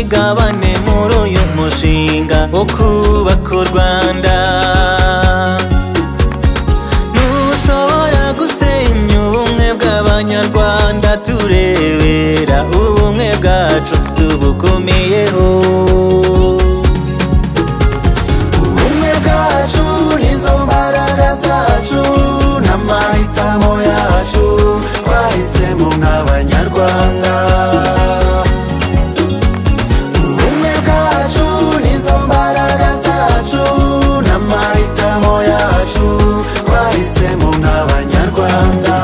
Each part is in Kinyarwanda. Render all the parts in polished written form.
imigabane muri uyu mushinga wo kubaka u Rwanda. Ntushobora gusenya ubumwe bw'abanyarwanda, turebera ubumwe bwacu tubukomeyeho. Ubumwe bwacu nizo mbaraga zacu n'amahitamo yacu twahisemo nk'abanyarwanda. Ubumwe bwacu nizo mbaraga zacu n'amahitamo yacu twahisemo nk'abanyarwanda.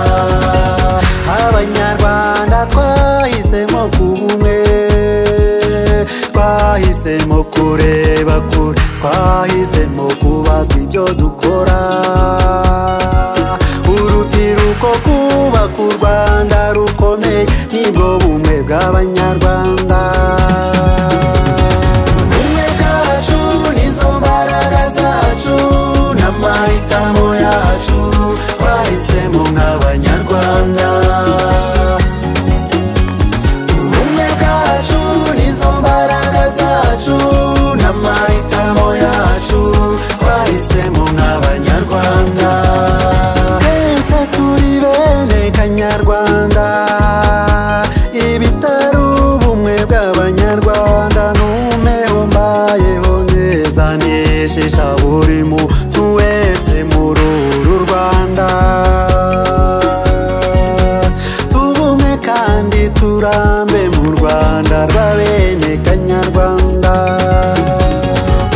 Abanyarwanda twahisemo kuba umwe, twahisemo kureba kure, twahisemo kubazwa ibyo dukora. Urubyiruko kubaka u Rwanda rukomeye nibwo bumwe bw'abanyarwanda. Ubumwe bwacu nizo mbaraga zacu n'amahitamo yacu twahisemo nk'abanyarwanda. Ubumwe bwacu nizo mbaraga zacu n'amahitamo yacu twahisemo nk'abanyarwanda. Twese turi bene Kanyarwanda, ibitari ubumwe bw'abanyarwanda. Numeho mbayeho neza neshisha buri muntu wese muri uru Rwanda. Tubumwe kandi turambe mu Rwanda rwa bene Kanyarwanda.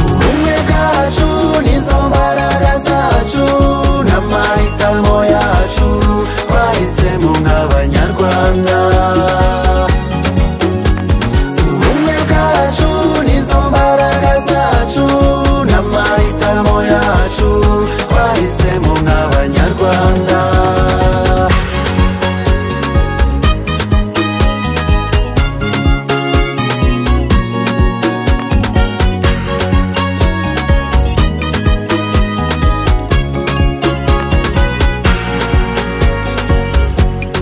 Ubumwe bwacu nizo mbaraga zacu n'amahitamo yacu twahisemo nk'abanyarwanda. Ubumwe bwacu nizo mbaraga zacu n'amahitamo yacu twahisemo nk'abanyarwanda.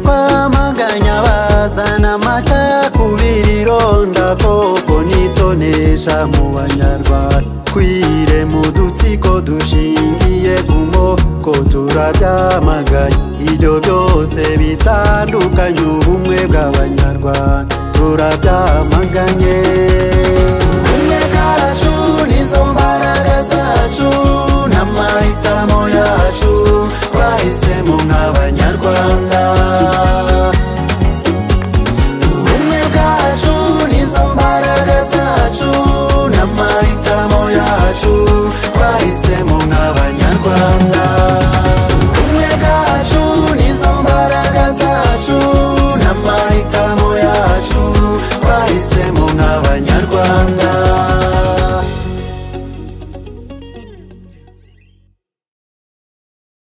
Kwamaganya bazana amacakubiri, ironda koko nitonesha mu banyarwanda. Twire mu dutsiko dushingiye ku moko turabyamaganye. Ibyo byose bitandukanye ubumwe bw'abanyarwanda turabyamaganye. Ubumwe bwacu nizo mbaraga zacu n'amahitamo yacu twahisemo nk'abanyarwanda.